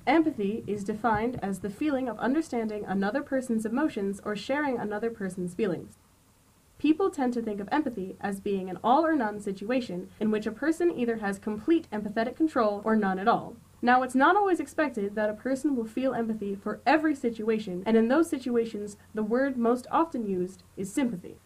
Empathy is defined as the feeling of understanding another person's emotions or sharing another person's feelings. People tend to think of empathy as being an all or none situation in which a person either has complete empathetic control or none at all. Now, it's not always expected that a person will feel empathy for every situation, and in those situations, the word most often used is sympathy.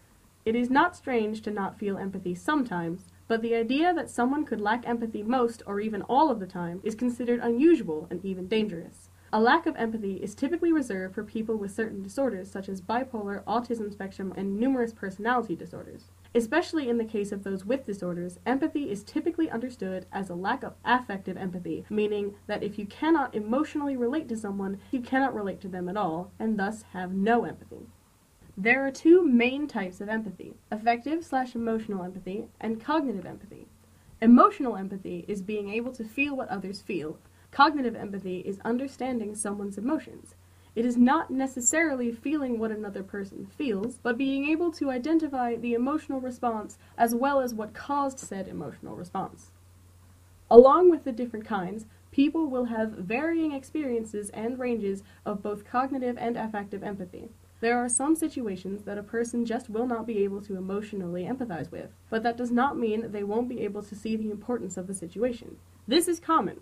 It is not strange to not feel empathy sometimes, but the idea that someone could lack empathy most or even all of the time is considered unusual and even dangerous. A lack of empathy is typically reserved for people with certain disorders such as bipolar, autism spectrum, and numerous personality disorders. Especially in the case of those with disorders, empathy is typically understood as a lack of affective empathy, meaning that if you cannot emotionally relate to someone, you cannot relate to them at all, and thus have no empathy. There are two main types of empathy: affective/emotional empathy and cognitive empathy. Emotional empathy is being able to feel what others feel. Cognitive empathy is understanding someone's emotions. It is not necessarily feeling what another person feels, but being able to identify the emotional response as well as what caused said emotional response. Along with the different kinds, people will have varying experiences and ranges of both cognitive and affective empathy. There are some situations that a person just will not be able to emotionally empathize with, but that does not mean they won't be able to see the importance of the situation. This is common.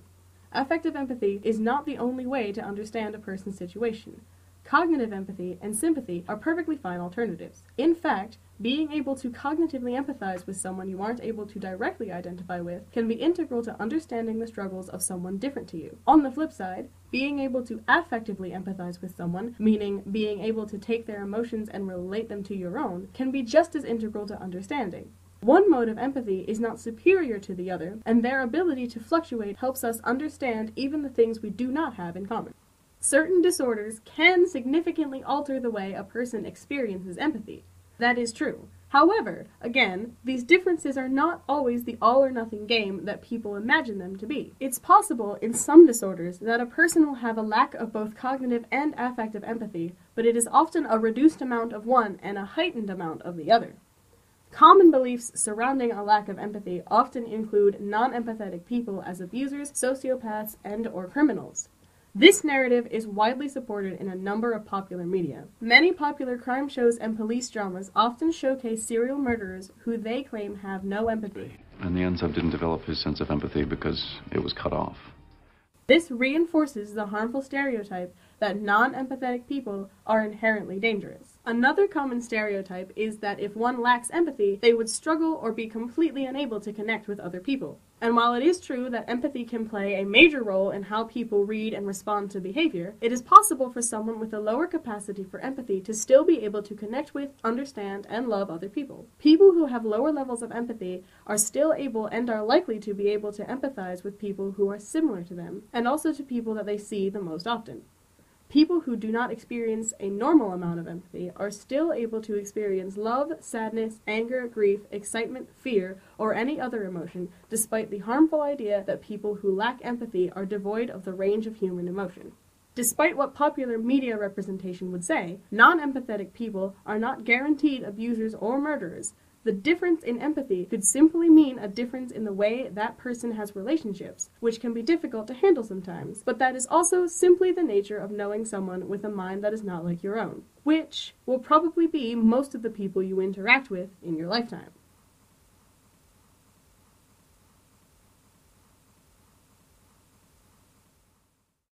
Affective empathy is not the only way to understand a person's situation. Cognitive empathy and sympathy are perfectly fine alternatives. In fact, being able to cognitively empathize with someone you aren't able to directly identify with can be integral to understanding the struggles of someone different to you. On the flip side, being able to affectively empathize with someone, meaning being able to take their emotions and relate them to your own, can be just as integral to understanding. One mode of empathy is not superior to the other, and their ability to fluctuate helps us understand even the things we do not have in common. Certain disorders can significantly alter the way a person experiences empathy. That is true. However, again, these differences are not always the all-or-nothing game that people imagine them to be. It's possible in some disorders that a person will have a lack of both cognitive and affective empathy, but it is often a reduced amount of one and a heightened amount of the other. Common beliefs surrounding a lack of empathy often include non-empathetic people as abusers, sociopaths, and/or criminals. This narrative is widely supported in a number of popular media. Many popular crime shows and police dramas often showcase serial murderers who they claim have no empathy. And the Ensign didn't develop his sense of empathy because it was cut off. This reinforces the harmful stereotype that non-empathetic people are inherently dangerous. Another common stereotype is that if one lacks empathy, they would struggle or be completely unable to connect with other people. And while it is true that empathy can play a major role in how people read and respond to behavior, it is possible for someone with a lower capacity for empathy to still be able to connect with, understand, and love other people. People who have lower levels of empathy are still able and are likely to be able to empathize with people who are similar to them, and also to people that they see the most often. People who do not experience a normal amount of empathy are still able to experience love, sadness, anger, grief, excitement, fear, or any other emotion, despite the harmful idea that people who lack empathy are devoid of the range of human emotion. Despite what popular media representation would say, non-empathetic people are not guaranteed abusers or murderers. The difference in empathy could simply mean a difference in the way that person has relationships, which can be difficult to handle sometimes, but that is also simply the nature of knowing someone with a mind that is not like your own, which will probably be most of the people you interact with in your lifetime.